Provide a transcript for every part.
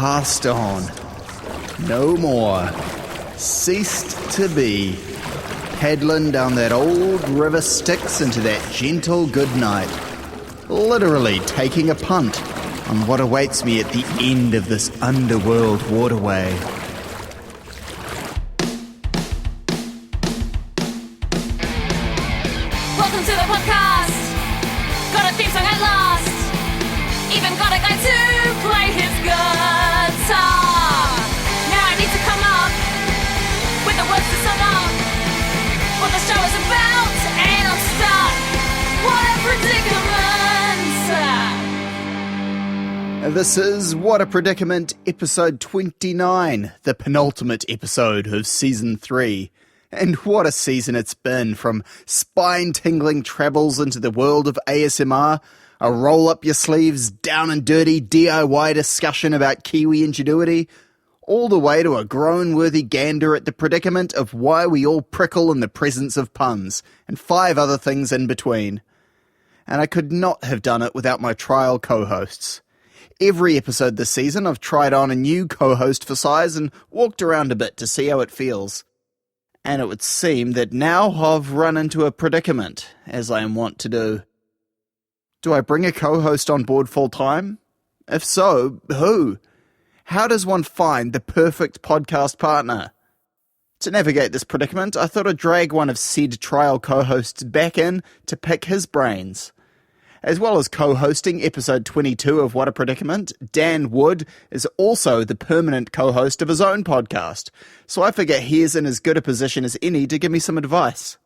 passed on. No more. Ceased to be. Paddling down that old river Styx into that gentle good night. Literally taking a punt on what awaits me at the end of this underworld waterway. Welcome to the podcast. Got a theme song at last. Even got a guy to play his guitar. Now I need to come up with the words to sum up what the show is about, and I'm stuck. What a predicament. This is What a Predicament, episode 29, the penultimate episode of season 3. And what a season it's been, from spine-tingling travels into the world of ASMR, a roll-up-your-sleeves, down-and-dirty DIY discussion about Kiwi ingenuity, all the way to a groan-worthy gander at the predicament of why we all prickle in the presence of puns, and 5 other things in between. And I could not have done it without my trial co-hosts. Every episode this season I've tried on a new co-host for size and walked around a bit to see how it feels. And it would seem that now I've run into a predicament, as I am wont to do. Do I bring a co-host on board full-time? If so, who? How does one find the perfect podcast partner? To navigate this predicament, I thought I'd drag one of said trial co-hosts back in to pick his brains. As well as co-hosting episode 22 of What a Predicament, Dan Wood is also the permanent co-host of his own podcast, so I figure he's in as good a position as any to give me some advice.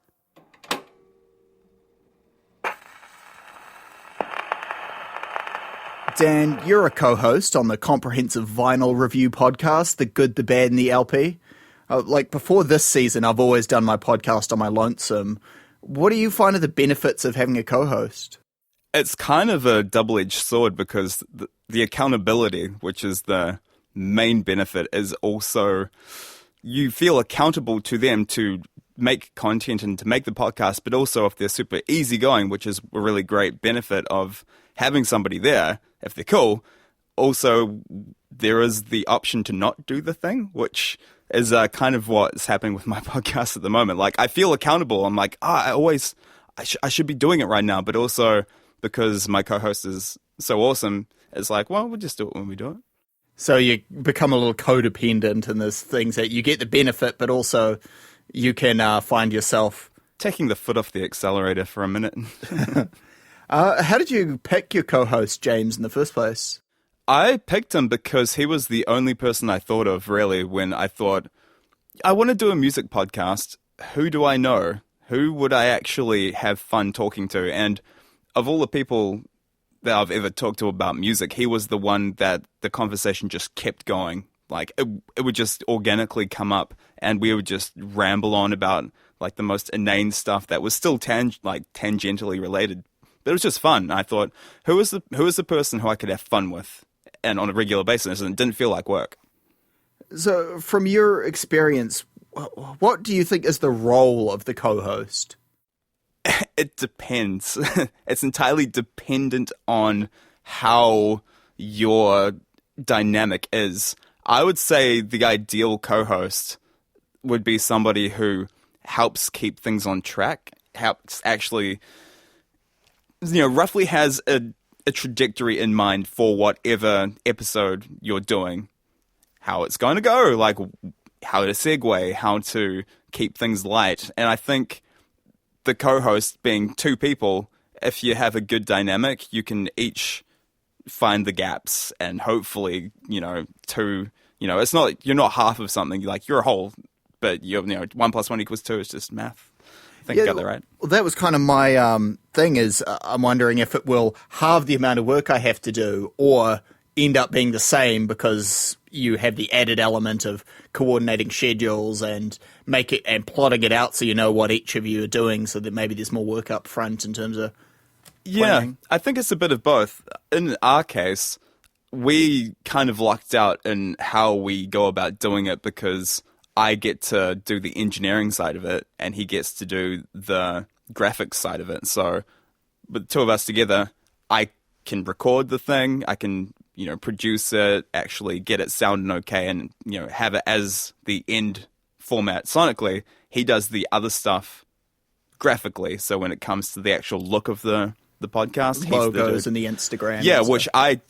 Dan, you're a co-host on the comprehensive vinyl review podcast, The Good, the Bad and the LP. Before this season, I've always done my podcast on my lonesome. What do you find are the benefits of having a co-host? It's kind of a double-edged sword because the accountability, which is the main benefit, is also you feel accountable to them to make content and to make the podcast, but also if they're super easygoing, which is a really great benefit of having somebody there, if they're cool. Also, there is the option to not do the thing, which is kind of what's happening with my podcast at the moment. Like, I feel accountable. I'm like, I should be doing it right now, but also because my co-host is so awesome, it's like, well, we'll just do it when we do it. So you become a little codependent, and there's things that you get the benefit, but also you can find yourself taking the foot off the accelerator for a minute. How did you pick your co-host, James, in the first place? I picked him because he was the only person I thought of, really, when I thought, I want to do a music podcast. Who do I know? Who would I actually have fun talking to? And of all the people that I've ever talked to about music, he was the one that the conversation just kept going. Like, it would just organically come up, and we would just ramble on about, like, the most inane stuff that was still tangentially related. But it was just fun. I thought, who is the person who I could have fun with and on a regular basis, and it didn't feel like work. So, from your experience, what do you think is the role of the co-host? It depends. It's entirely dependent on how your dynamic is. I would say the ideal co-host would be somebody who helps keep things on track, helps actually, roughly has a trajectory in mind for whatever episode you're doing, how it's going to go, like how to segue, how to keep things light. And I think the co-host being 2 people, if you have a good dynamic, you can each find the gaps and hopefully, it's not, you're not half of something, like you're a whole, but 1 + 1 = 2 is just math. I think you got that right. Well, that was kind of my thing is I'm wondering if it will halve the amount of work I have to do or end up being the same because you have the added element of coordinating schedules and plotting it out so you know what each of you are doing, so that maybe there's more work up front in terms of planning. I think it's a bit of both. In our case, we kind of lucked out in how we go about doing it because I get to do the engineering side of it and he gets to do the graphics side of it. So with the 2 of us together, I can record the thing, I can produce it, actually get it sounding okay, and have it as the end format sonically. He does the other stuff graphically. So when it comes to the actual look of the podcast, he's logos and the Instagram. Yeah, which I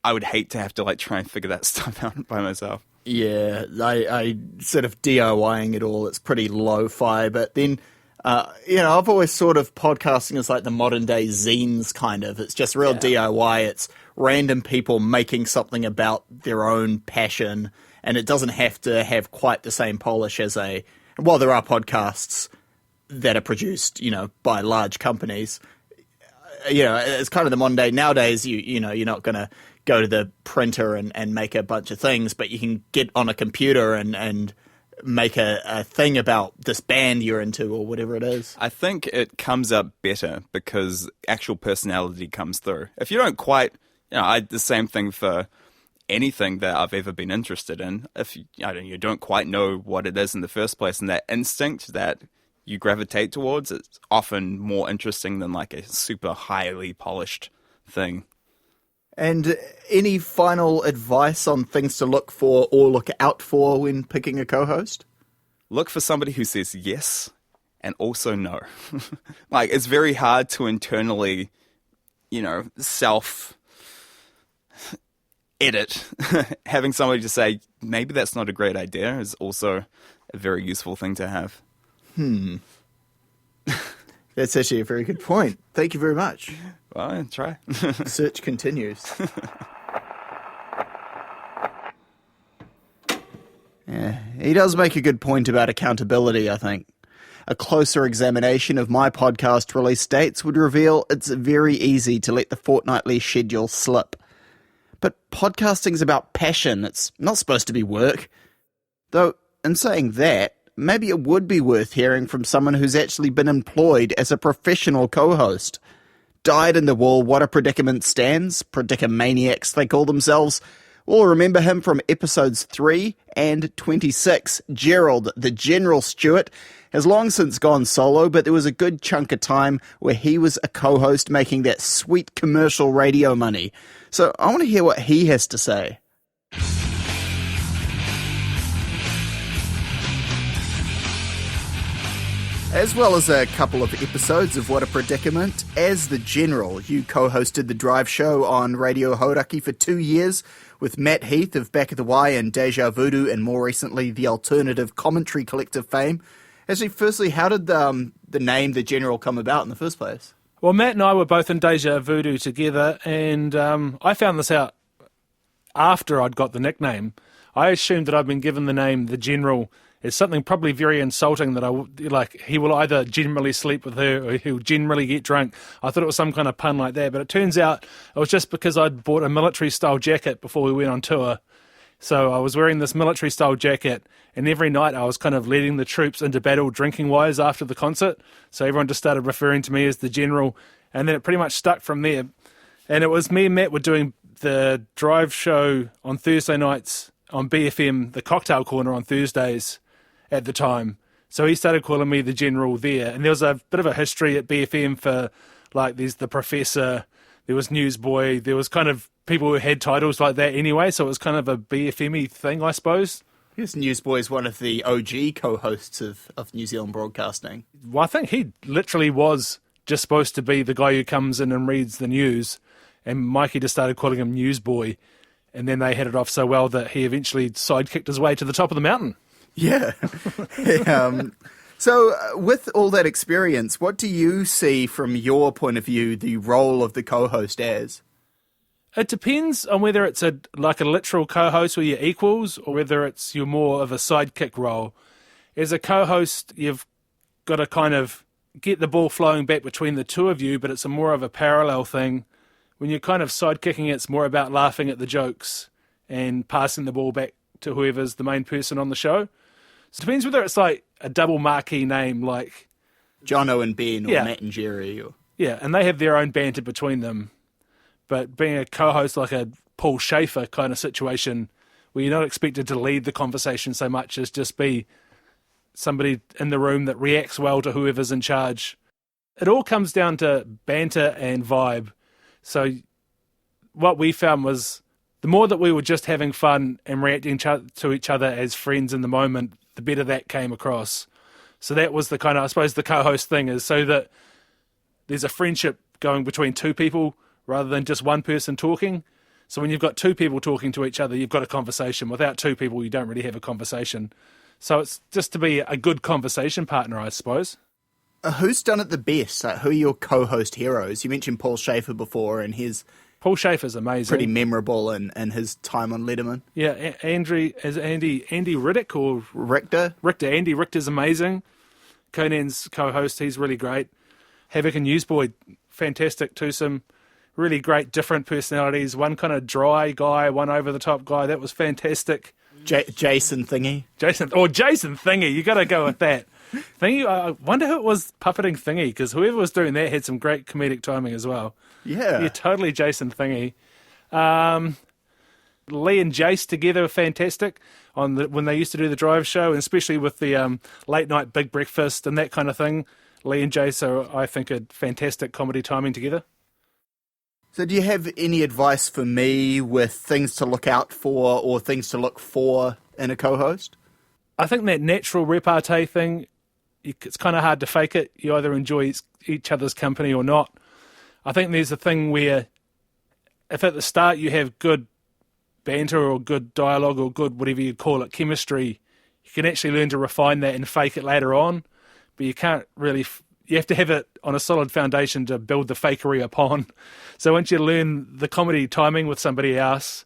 would hate to have to try and figure that stuff out by myself. Yeah, I sort of DIYing it all. It's pretty lo-fi, but then, I've always sort of podcasting as like the modern day zines kind of. It's just real DIY. It's random people making something about their own passion, and it doesn't have to have quite the same polish as there are podcasts that are produced, by large companies. It's kind of the modern day. Nowadays, you're not going to go to the printer and make a bunch of things, but you can get on a computer and make a thing about this band you're into or whatever it is. I think it comes up better because actual personality comes through. If you don't quite, the same thing for anything that I've ever been interested in. If you don't quite know what it is in the first place, and that instinct that you gravitate towards, it's often more interesting than like a super highly polished thing. And any final advice on things to look for or look out for when picking a co-host? Look for somebody who says yes and also no. It's very hard to internally, self-edit. Having somebody to say, maybe that's not a great idea, is also a very useful thing to have. That's actually a very good point. Thank you very much. Well, try. Search continues. Yeah, he does make a good point about accountability, I think. A closer examination of my podcast release dates would reveal it's very easy to let the fortnightly schedule slip. But podcasting's about passion. It's not supposed to be work. Though, in saying that, maybe it would be worth hearing from someone who's actually been employed as a professional co-host. Dyed-in-the-wool What a Predicament stands, predicamaniacs they call themselves. We'll remember him from episodes 3 and 26. Gerald, the General Stewart, has long since gone solo, but there was a good chunk of time where he was a co-host making that sweet commercial radio money. So I want to hear what he has to say. As well as a couple of episodes of What a Predicament, as the General, you co-hosted the Drive Show on Radio Hauraki for 2 years with Matt Heath of Back of the Y and Deja Voodoo, and more recently the Alternative Commentary Collective fame. Actually, firstly, how did the name The General come about in the first place? Well, Matt and I were both in Deja Voodoo together, and I found this out after I'd got the nickname. I assumed that I'd been given the name The General is something probably very insulting, that he will either generally sleep with her or he'll generally get drunk. I thought it was some kind of pun like that, but it turns out it was just because I'd bought a military-style jacket before we went on tour. So I was wearing this military-style jacket, and every night I was kind of leading the troops into battle drinking-wise after the concert. So everyone just started referring to me as the General, and then it pretty much stuck from there. And it was me and Matt were doing the Drive Show on Thursday nights on BFM, the Cocktail Corner on Thursdays at the time. So he started calling me the General there. And there was a bit of a history at BFM for, there's the Professor, there was Newsboy, there was kind of people who had titles like that anyway, so it was kind of a BFM-y thing, I suppose. Yes, Newsboy is one of the OG co-hosts of New Zealand broadcasting. Well, I think he literally was just supposed to be the guy who comes in and reads the news, and Mikey just started calling him Newsboy, and then they hit it off so well that he eventually sidekicked his way to the top of the mountain. Yeah. So with all that experience, what do you see from your point of view the role of the co-host as? It depends on whether it's a literal co-host where you're equals or whether it's you're more of a sidekick role. As a co-host, you've got to kind of get the ball flowing back between the two of you, but it's more of a parallel thing. When you're kind of sidekicking, it's more about laughing at the jokes and passing the ball back to whoever's the main person on the show. So it depends whether it's like a double marquee name like Jono and Ben or Matt and Jerry. Yeah, and they have their own banter between them. But being a co-host like a Paul Schaefer kind of situation where you're not expected to lead the conversation so much as just be somebody in the room that reacts well to whoever's in charge. It all comes down to banter and vibe. So what we found was the more that we were just having fun and reacting to each other as friends in the moment, the better that came across. So that was the kind of, I suppose, the co-host thing is so that there's a friendship going between two people rather than just one person talking. So when you've got two people talking to each other, you've got a conversation. Without two people, you don't really have a conversation. So it's just to be a good conversation partner, I suppose. Who's done it the best? Who are your co-host heroes? You mentioned Paul Schaefer before, and his Paul Schaefer's amazing. pretty memorable in his time on Letterman. Yeah, Andy Riddick or Richter? Andy Richter's amazing. Conan's co-host, he's really great. Havoc and Newsboy, fantastic twosome. Really great, different personalities. One kind of dry guy, one over-the-top guy. That was fantastic. Jason Thingy. Jason Thingy. You got to go with that. Thingy. I wonder who it was puppeting Thingy, because whoever was doing that had some great comedic timing as well. Yeah. Yeah, totally Jason Thingy. Lee and Jace together were fantastic when they used to do the drive show, and especially with the late night big breakfast and that kind of thing. Lee and Jace are, I think, a fantastic comedy timing together. So do you have any advice for me with things to look out for or things to look for in a co-host? I think that natural repartee thing, it's kind of hard to fake it. You either enjoy each other's company or not. I think there's a thing where if at the start you have good banter or good dialogue or good, whatever you call it, chemistry, you can actually learn to refine that and fake it later on. But you can't really, you have to have it on a solid foundation to build the fakery upon. So once you learn the comedy timing with somebody else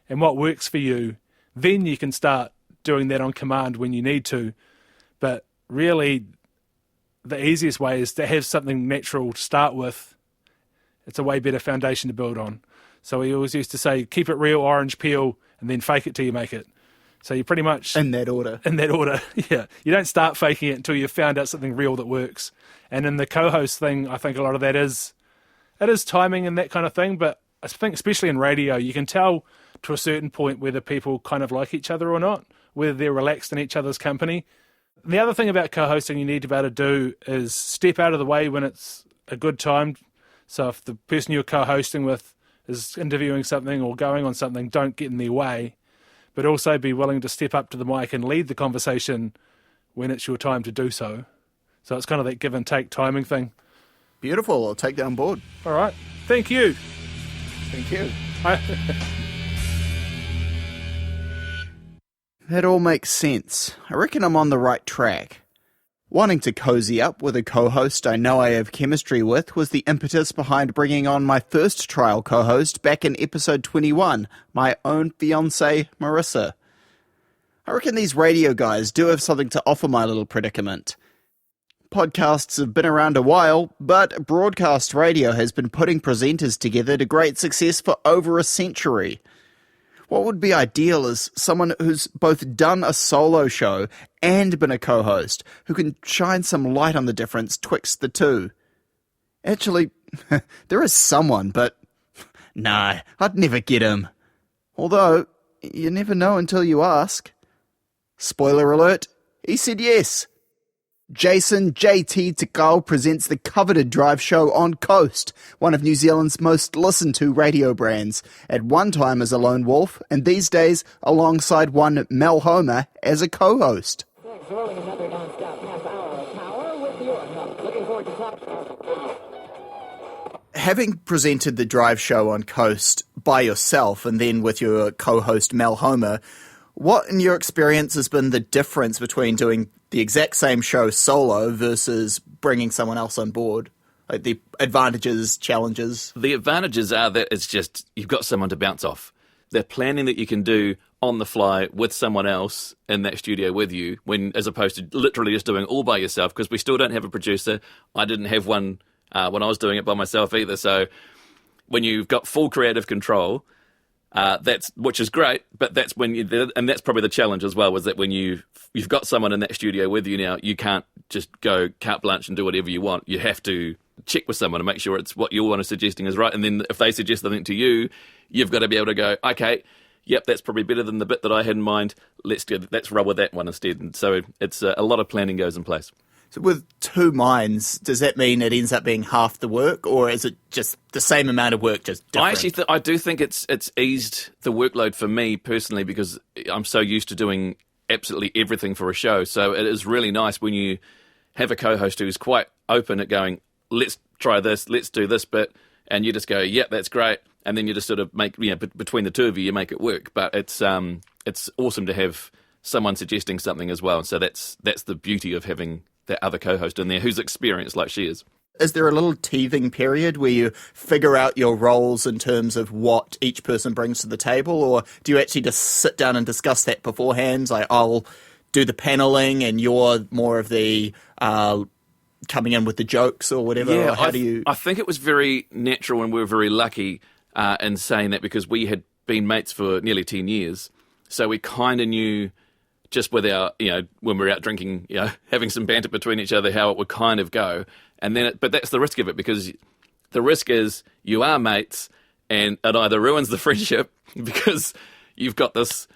and what works for you, then you can start doing that on command when you need to. But really, the easiest way is to have something natural to start with. It's a way better foundation to build on. So we always used to say, keep it real, orange peel, and then fake it till you make it. So you pretty much... In that order. Yeah. You don't start faking it until you've found out something real that works. And in the co-host thing, I think a lot of that is timing and that kind of thing. But I think especially in radio, you can tell to a certain point whether people kind of like each other or not, whether they're relaxed in each other's company. The other thing about co-hosting you need to be able to do is step out of the way when it's a good time. So if the person you're co-hosting with is interviewing something or going on something, don't get in their way. But also be willing to step up to the mic and lead the conversation when it's your time to do so. So it's kind of that give and take timing thing. Beautiful. I'll take that on board. All right. Thank you. Thank you. I- That all makes sense. I reckon I'm on the right track. Wanting to cozy up with a co-host I know I have chemistry with was the impetus behind bringing on my first trial co-host back in episode 21, my own fiancée, Marissa. I reckon these radio guys do have something to offer my little predicament. Podcasts have been around a while, but broadcast radio has been putting presenters together to great success for over a century. What would be ideal is someone who's both done a solo show and been a co-host, who can shine some light on the difference twixt the two. Actually, there is someone, but nah, I'd never get him. Although, you never know until you ask. Spoiler alert, he said yes. Jason JT Tekau presents the coveted drive show on Coast, one of New Zealand's most listened to radio brands, at one time as a lone wolf, and these days alongside one Mel Homer as a co-host. Having presented the drive show on Coast by yourself and then with your co-host Mel Homer, what in your experience has been the difference between doing the exact same show solo versus bringing someone else on board? Like the advantages, challenges? The advantages are that it's just, you've got someone to bounce off. The planning that you can do on the fly with someone else in that studio with you, as opposed to literally just doing all by yourself, because we still don't have a producer. I didn't have one when I was doing it by myself either. So when you've got full creative control, which is great, but that's when and that's probably the challenge as well, was that when you've got someone in that studio with you now, you can't just go carte blanche and do whatever you want. You have to check with someone to make sure it's what you're suggesting is right. And then if they suggest something to you, you've got to be able to go, okay, yep, that's probably better than the bit that I had in mind. Let's roll with that one instead. And so it's a lot of planning goes in place. So with two minds, does that mean it ends up being half the work, or is it just the same amount of work, just different? I actually I do think it's eased the workload for me personally, because I'm so used to doing absolutely everything for a show. So it is really nice when you have a co-host who's quite open at going, let's try this, let's do this bit, and you just go, yeah, that's great, and then you just sort of make, between the two of you, you make it work. But it's awesome to have someone suggesting something as well. And so that's the beauty of having that other co-host in there who's experienced like she is. Is there a little teething period where you figure out your roles in terms of what each person brings to the table, or do you actually just sit down and discuss that beforehand? Like, I'll do the paneling and you're more of the coming in with the jokes or whatever? Yeah, or how do you... I think it was very natural, and we were very lucky in saying that, because we had been mates for nearly 10 years. So we kind of knew, just with our, when we were out drinking, having some banter between each other, how it would kind of go. And then, but that's the risk of it, because the risk is you are mates, and it either ruins the friendship because you've got this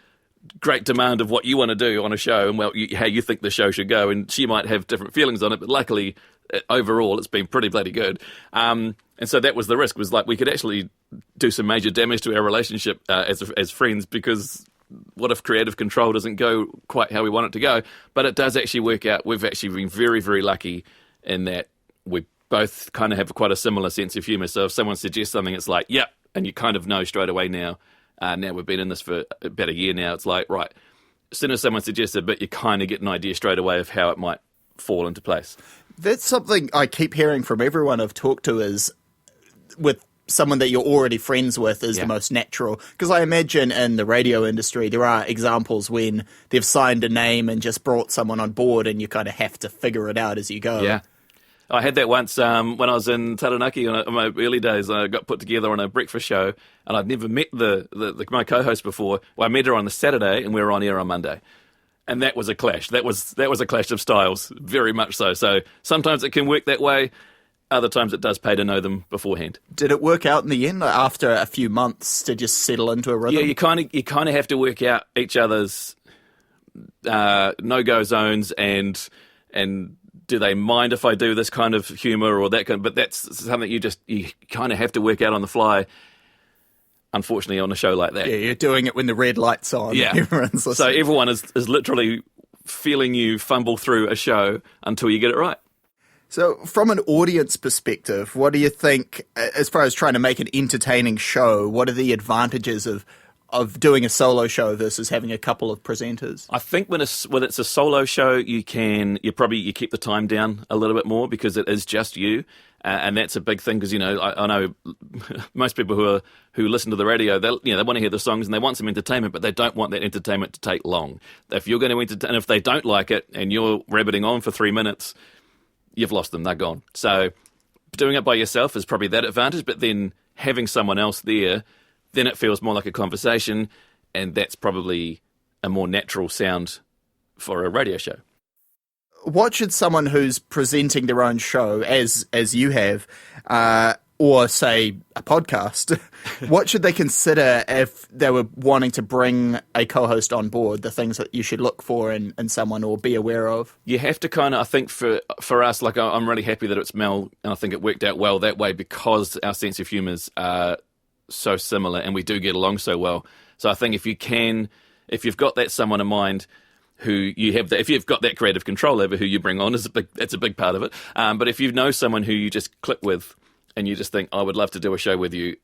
great demand of what you want to do on a show and how you think the show should go, and she might have different feelings on it, but luckily, overall, it's been pretty bloody good. And so that was the risk, was like we could actually do some major damage to our relationship as friends, because what if creative control doesn't go quite how we want it to go? But it does actually work out. We've actually been very, very lucky in that we both kind of have quite a similar sense of humour. So if someone suggests something, it's like, yeah, and you kind of know straight away now. Now we've been in this for about a year now. It's like, right, as soon as someone suggests it, but you kind of get an idea straight away of how it might fall into place. That's something I keep hearing from everyone I've talked to, is with someone that you're already friends with is the most natural. Because I imagine in the radio industry, there are examples when they've signed a name and just brought someone on board, and you kind of have to figure it out as you go. Yeah. I had that once when I was in Taranaki in my early days. I got put together on a breakfast show, and I'd never met my co-host before. Well, I met her on the Saturday, and we were on air on Monday. And that was a clash. That was a clash of styles, very much so. So sometimes it can work that way. Other times it does pay to know them beforehand. Did it work out in the end, after a few months, to just settle into a rhythm? Yeah, you kind of have to work out each other's no-go zones, and do they mind if I do this kind of humour or that kind of, but that's something you kind of have to work out on the fly, unfortunately, on a show like that. Yeah, you're doing it when the red light's on. Yeah. Everyone's listening. So everyone is literally feeling you fumble through a show until you get it right. So from an audience perspective, what do you think, as far as trying to make an entertaining show, what are the advantages of doing a solo show versus having a couple of presenters? I think when it's a solo show, you keep the time down a little bit more, because it is just you, and that's a big thing. Because I know most people who listen to the radio, they want to hear the songs and they want some entertainment, but they don't want that entertainment to take long. If you're going to entertain, and if they don't like it and you're rabbiting on for 3 minutes, you've lost them, they're gone. So doing it by yourself is probably that advantage, but then having someone else there, then it feels more like a conversation, and that's probably a more natural sound for a radio show. What should someone who's presenting their own show, as you have, or say a podcast, what should they consider if they were wanting to bring a co-host on board, the things that you should look for in someone or be aware of? You have to kind of, I think for us, like I'm really happy that it's Mel, and I think it worked out well that way, because our sense of humours are so similar and we do get along so well. So I think if you've got that someone in mind who you have if you've got that creative control over who you bring on, that's a big part of it. But if you know someone who you just click with and you just think, I would love to do a show with you,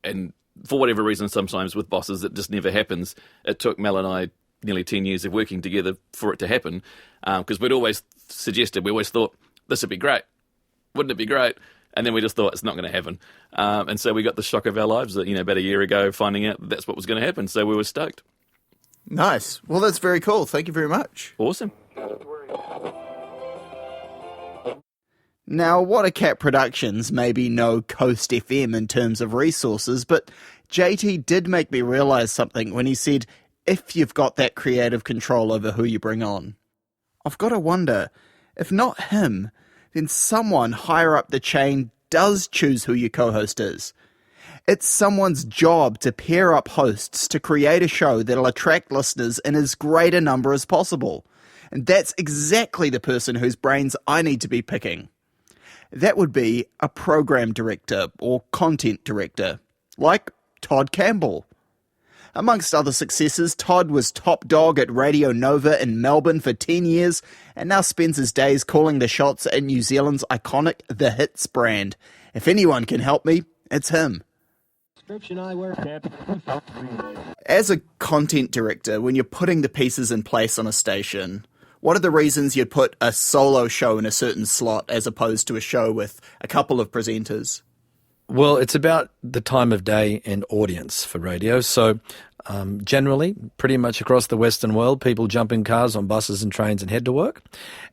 and for whatever reason, sometimes with bosses it just never happens. It took Mel and I nearly 10 years of working together for it to happen, because we always thought, this would be great. Wouldn't it be great? And then we just thought, it's not going to happen. And so we got the shock of our lives about a year ago, finding out that's what was going to happen. So we were stoked. Nice. Well, that's very cool. Thank you very much. Awesome. Now, Watercat Productions may be no Coast FM in terms of resources, but JT did make me realise something when he said, if you've got that creative control over who you bring on. I've got to wonder, if not him, then someone higher up the chain does choose who your co-host is. It's someone's job to pair up hosts to create a show that'll attract listeners in as great a number as possible. And that's exactly the person whose brains I need to be picking. That would be a program director or content director, like Todd Campbell. Amongst other successes, Todd was top dog at Radio Nova in Melbourne for 10 years and now spends his days calling the shots at New Zealand's iconic The Hits brand. If anyone can help me, it's him. As a content director, when you're putting the pieces in place on a station, what are the reasons you'd put a solo show in a certain slot as opposed to a show with a couple of presenters? Well, it's about the time of day and audience for radio. So generally, pretty much across the Western world, people jump in cars, on buses and trains and head to work.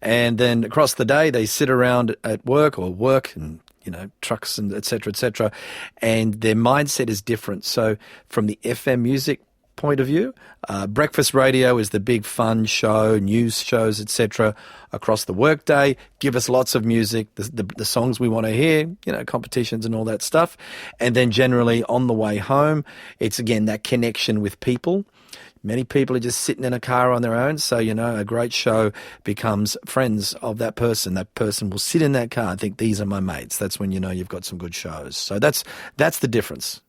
And then across the day, they sit around at work and trucks and et cetera, and their mindset is different. So from the FM music point of view, breakfast radio is the big fun show, news shows, etc. across the workday. Give us lots of music, the songs we want to hear, competitions and all that stuff. And then generally on the way home, it's again that connection with people. Many people are just sitting in a car on their own, so, a great show becomes friends of that person. That person will sit in that car and think, these are my mates. That's when you've got some good shows. So that's the difference.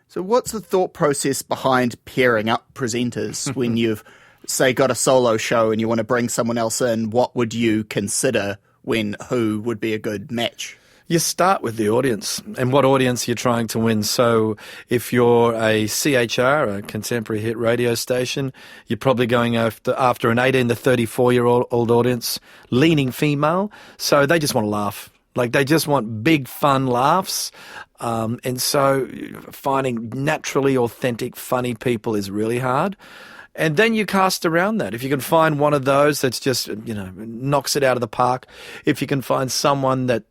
So what's the thought process behind pairing up presenters when you've, say, got a solo show and you want to bring someone else in? What would you consider who would be a good match? You start with the audience and what audience you're trying to win. So if you're a CHR, a contemporary hit radio station, you're probably going after an 18 to 34-year-old audience, leaning female. So they just want to laugh. Like they just want big, fun laughs. And so finding naturally authentic, funny people is really hard. And then you cast around that. If you can find one of those that's just, knocks it out of the park, if you can find someone that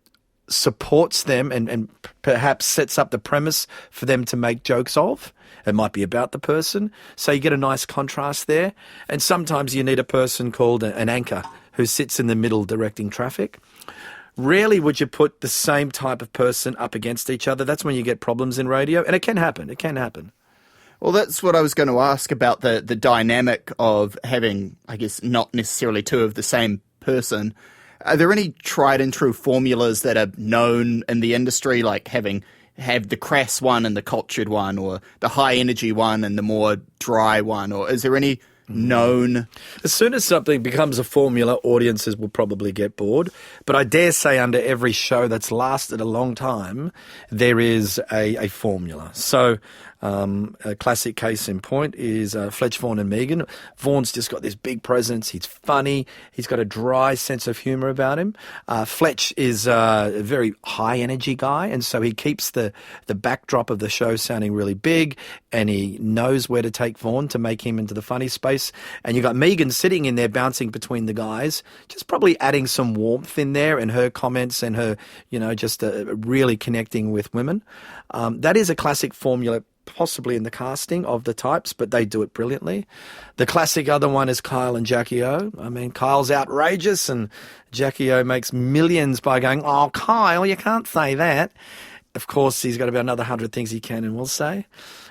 supports them and perhaps sets up the premise for them to make jokes of. It might be about the person. So you get a nice contrast there. And sometimes you need a person called an anchor who sits in the middle directing traffic. Rarely would you put the same type of person up against each other. That's when you get problems in radio. And it can happen. Well, that's what I was going to ask about the dynamic of having, I guess, not necessarily two of the same person. Are there any tried and true formulas that are known in the industry, like have the crass one and the cultured one, or the high energy one and the more dry one? Or is there any known? As soon as something becomes a formula, audiences will probably get bored. But I dare say under every show that's lasted a long time, there is a formula. So a classic case in point is Fletch, Vaughan and Megan. Vaughan's just got this big presence. He's funny. He's got a dry sense of humour about him. Fletch is a very high energy guy, and so he keeps the backdrop of the show sounding really big, and he knows where to take Vaughan to make him into the funny space. And you've got Megan sitting in there bouncing between the guys, just probably adding some warmth in there and her comments and her, just really connecting with women. That is a classic formula, possibly in the casting of the types, but they do it brilliantly. The classic other one is Kyle and Jackie O. I mean, Kyle's outrageous and Jackie O makes millions by going, "Oh, Kyle, you can't say that." Of course, he's got about another 100 things he can and will say.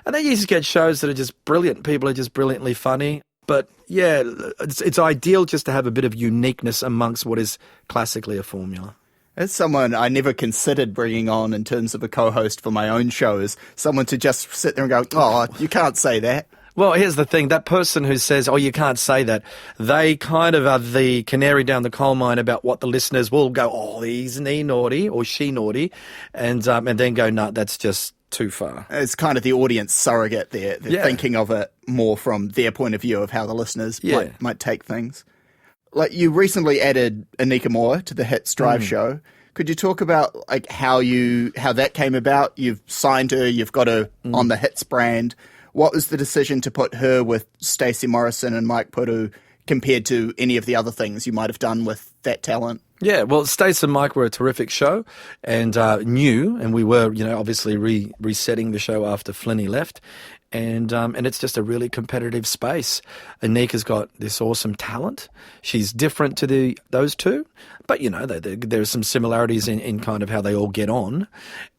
And then you just get shows that are just brilliant. People are just brilliantly funny. But yeah, it's ideal just to have a bit of uniqueness amongst what is classically a formula. As someone I never considered bringing on in terms of a co-host for my own show is someone to just sit there and go, "Oh, you can't say that." Well, here's the thing. That person who says, "Oh, you can't say that," they kind of are the canary down the coal mine about what the listeners will go, "Oh, isn't he naughty or she naughty?" And then go, "No, that's just too far." It's kind of the audience surrogate there. They're thinking of it more from their point of view of how the listeners might take things. Like, you recently added Anika Moore to the Hits Drive show. Could you talk about how that came about? You've signed her, you've got her on the Hits brand. What was the decision to put her with Stacey Morrison and Mike Puru compared to any of the other things you might have done with that talent? Yeah, well, Stacey and Mike were a terrific show and new, and we were, obviously resetting the show after Flinny left. And it's just a really competitive space. Anika's got this awesome talent. She's different to those two, but there's some similarities in kind of how they all get on.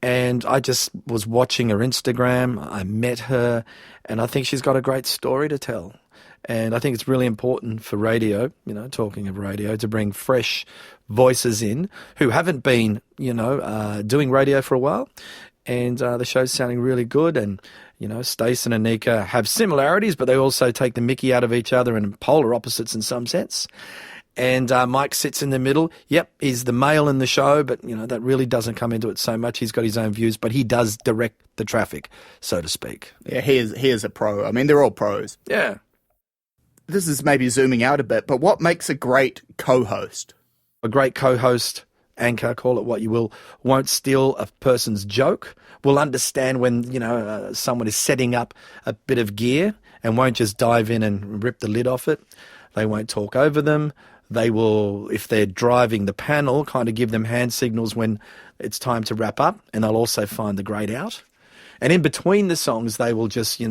And I just was watching her Instagram. I met her, and I think she's got a great story to tell. And I think it's really important for radio, talking of radio, to bring fresh voices in who haven't been, doing radio for a while. And the show's sounding really good. And, Stacey and Anika have similarities, but they also take the mickey out of each other and polar opposites in some sense. And Mike sits in the middle. Yep, he's the male in the show, but, that really doesn't come into it so much. He's got his own views, but he does direct the traffic, so to speak. Yeah, he is a pro. I mean, they're all pros. Yeah. This is maybe zooming out a bit, but what makes a great co-host? A great co-host, anchor, call it what you will, won't steal a person's joke, will understand when, someone is setting up a bit of gear and won't just dive in and rip the lid off it. They won't talk over them. They will, if they're driving the panel, kind of give them hand signals when it's time to wrap up, and they'll also find the grade out. And in between the songs, they will just,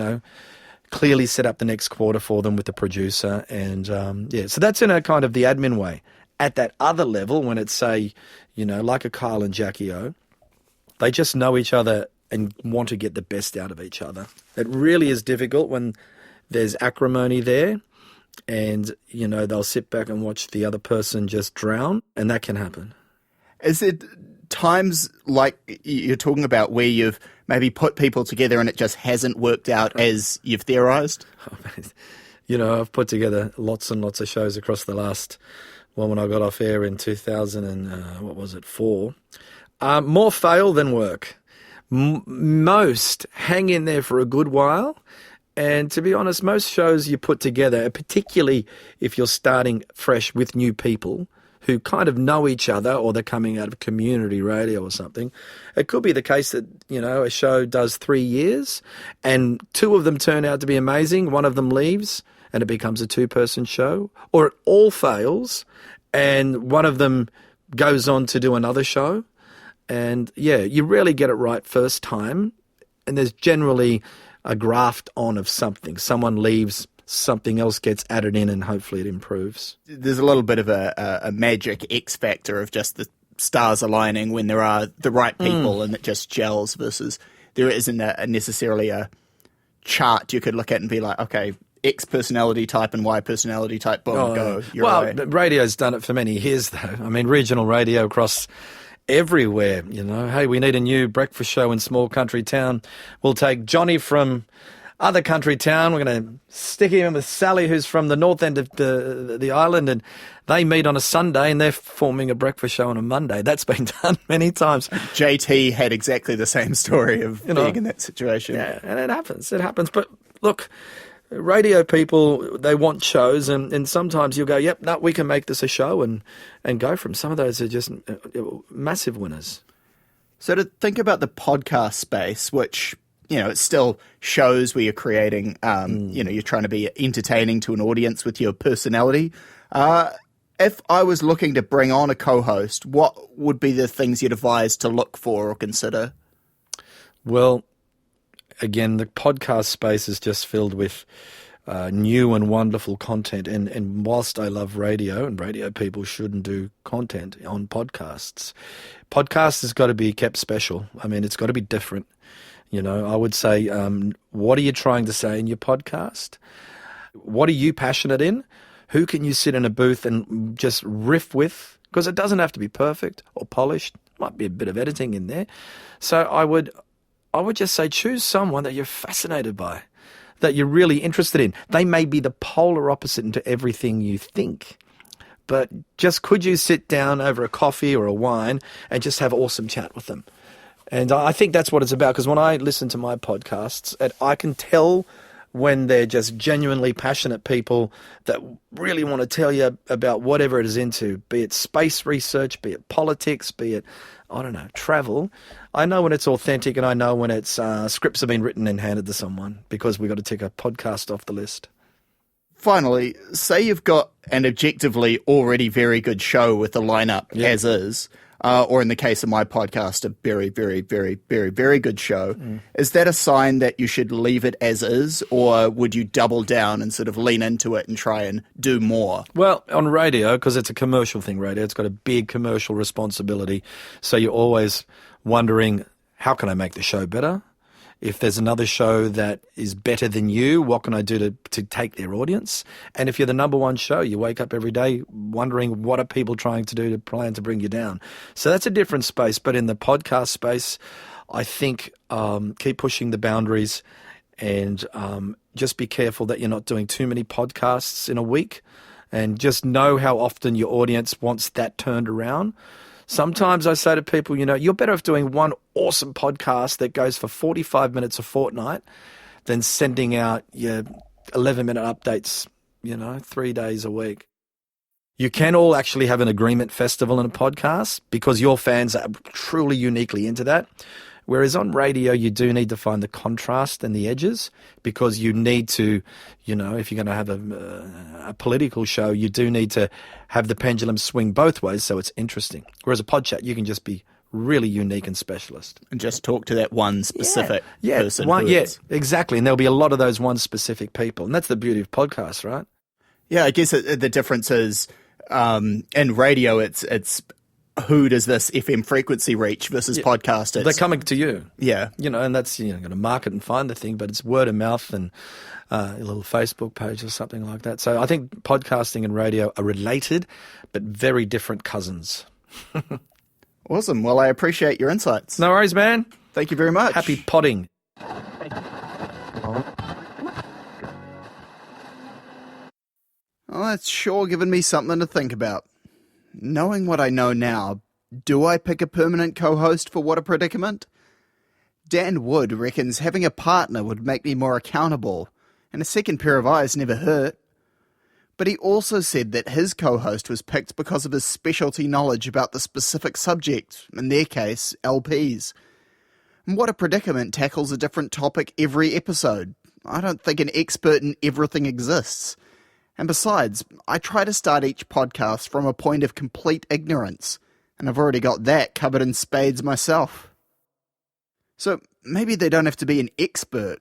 clearly set up the next quarter for them with the producer. And, so that's in a kind of the admin way. At that other level, when it's, say, like a Kyle and Jackie O, they just know each other and want to get the best out of each other. It really is difficult when there's acrimony there. And, they'll sit back and watch the other person just drown, and that can happen. Is it times like you're talking about where you've maybe put people together and it just hasn't worked out as you've theorized? I've put together lots and lots of shows across the last, when I got off air in 2004. More fail than work. Most hang in there for a good while. And to be honest, most shows you put together, particularly if you're starting fresh with new people who kind of know each other, or they're coming out of community radio or something, it could be the case that, a show does 3 years and 2 of them turn out to be amazing, one of them leaves and it becomes a 2-person show, or it all fails and one of them goes on to do another show. And you rarely get it right first time, and there's generally a graft on of something. Someone leaves, something else gets added in, and hopefully it improves. There's a little bit of a magic X factor of just the stars aligning when there are the right people and it just gels, versus there isn't necessarily a chart you could look at and be like, okay, X personality type and Y personality type, boom, go. You're right. Radio's done it for many years, though. I mean, regional radio across everywhere, hey, we need a new breakfast show in small country town. We'll take Johnny from other country town. We're going to stick him in with Sally, who's from the north end of the island, and they meet on a Sunday and they're forming a breakfast show on a Monday. That's been done many times. JT had exactly the same story of being in that situation. Yeah, and it happens. But look, radio people, they want shows, and sometimes you'll go, yep, no, we can make this a show, and go from. Some of those are just massive winners. So to think about the podcast space, which, it still shows where you're creating, you're trying to be entertaining to an audience with your personality. If I was looking to bring on a co-host, what would be the things you'd advise to look for or consider? Well, again, the podcast space is just filled with new and wonderful content. And whilst I love radio, and radio people shouldn't do content on podcasts, podcast has got to be kept special. I mean, it's got to be different. I would say, what are you trying to say in your podcast? What are you passionate in? Who can you sit in a booth and just riff with? Because it doesn't have to be perfect or polished. Might be a bit of editing in there. So I would just say choose someone that you're fascinated by, that you're really interested in. They may be the polar opposite into everything you think, but just could you sit down over a coffee or a wine and just have awesome chat with them? And I think that's what it's about, because when I listen to my podcasts, I can tell when they're just genuinely passionate people that really want to tell you about whatever it is into, be it space research, be it politics, be it, travel. I know when it's authentic, and I know when it's scripts have been written and handed to someone, because we've got to tick a podcast off the list. Finally, say you've got an objectively already very good show with the lineup as is, or in the case of my podcast, a very, very, very, very, very good show. Is that a sign that you should leave it as is, or would you double down and sort of lean into it and try and do more? Well, on radio, because it's a commercial thing, radio, it's got a big commercial responsibility. So you're always wondering, how can I make the show better? If there's another show that is better than you, what can I do to take their audience? And if you're the number one show, you wake up every day wondering what are people trying to do to plan to bring you down. So that's a different space. But in the podcast space, I think keep pushing the boundaries and just be careful that you're not doing too many podcasts in a week, and just know how often your audience wants that turned around. Sometimes I say to people, you're better off doing one awesome podcast that goes for 45 minutes a fortnight than sending out your 11-minute updates, 3 days a week. You can all actually have an agreement festival in a podcast because your fans are truly uniquely into that. Whereas on radio, you do need to find the contrast and the edges, because you need to, if you're going to have a political show, you do need to have the pendulum swing both ways so it's interesting. Whereas a pod chat, you can just be really unique and specialist. And just talk to that one specific person. Exactly. And there'll be a lot of those one specific people. And that's the beauty of podcasts, right? Yeah, I guess the difference is in radio, it's who does this FM frequency reach versus podcast? They're coming to you. Yeah. And that's, going to market and find the thing, but it's word of mouth and a little Facebook page or something like that. So I think podcasting and radio are related, but very different cousins. Awesome. Well, I appreciate your insights. No worries, man. Thank you very much. Happy podding. Well, that's sure given me something to think about. Knowing what I know now, do I pick a permanent co-host for What a Predicament? Dan Wood reckons having a partner would make me more accountable, and a second pair of eyes never hurt. But he also said that his co-host was picked because of his specialty knowledge about the specific subject, in their case, LPs. And What a Predicament tackles a different topic every episode. I don't think an expert in everything exists. And besides, I try to start each podcast from a point of complete ignorance, and I've already got that covered in spades myself. So maybe they don't have to be an expert.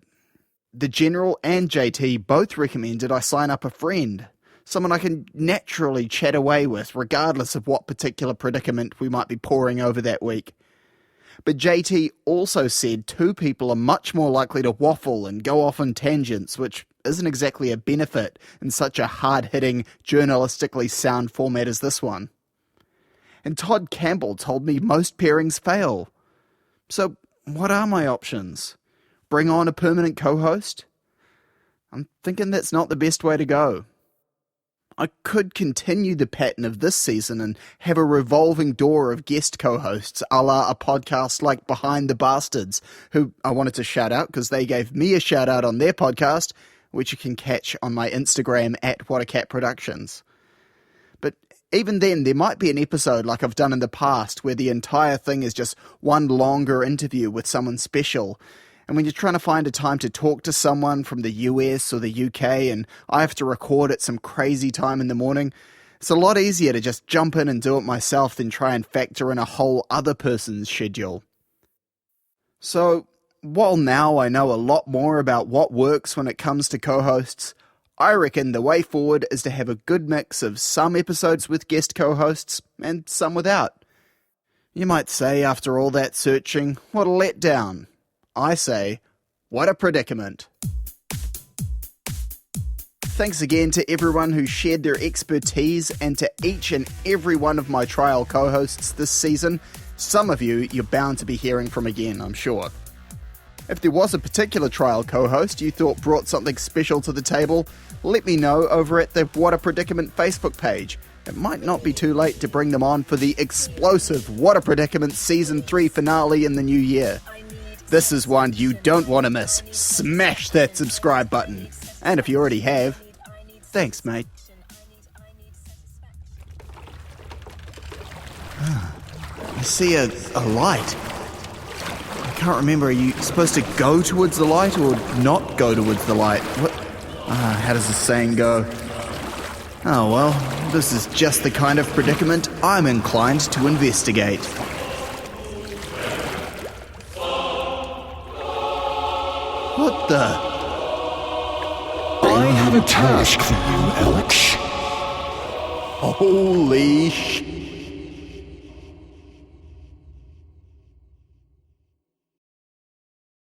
The General and JT both recommended I sign up a friend, someone I can naturally chat away with regardless of what particular predicament we might be poring over that week. But JT also said two people are much more likely to waffle and go off on tangents, which isn't exactly a benefit in such a hard-hitting, journalistically sound format as this one. And Todd Campbell told me most pairings fail. So what are my options? Bring on a permanent co-host? I'm thinking that's not the best way to go. I could continue the pattern of this season and have a revolving door of guest co-hosts a la a podcast like Behind the Bastards, who I wanted to shout out because they gave me a shout out on their podcast, which you can catch on my Instagram at WhatACatProductions. But even then, there might be an episode like I've done in the past where the entire thing is just one longer interview with someone special. And when you're trying to find a time to talk to someone from the US or the UK and I have to record at some crazy time in the morning, it's a lot easier to just jump in and do it myself than try and factor in a whole other person's schedule. So, while now I know a lot more about what works when it comes to co-hosts, I reckon the way forward is to have a good mix of some episodes with guest co-hosts and some without. You might say, after all that searching, what a letdown. I say, what a predicament. Thanks again to everyone who shared their expertise and to each and every one of my trial co-hosts this season. Some of you're bound to be hearing from again, I'm sure. If there was a particular trial co-host you thought brought something special to the table, let me know over at the What a Predicament Facebook page. It might not be too late to bring them on for the explosive What a Predicament Season 3 finale in the new year. This is one you don't want to miss. Smash that subscribe button. And if you already have, thanks, mate. I see a light. I can't remember, are you supposed to go towards the light or not go towards the light? What? How does the saying go? Oh well, this is just the kind of predicament I'm inclined to investigate. What the? I have a task for you, Alex. Holy sh...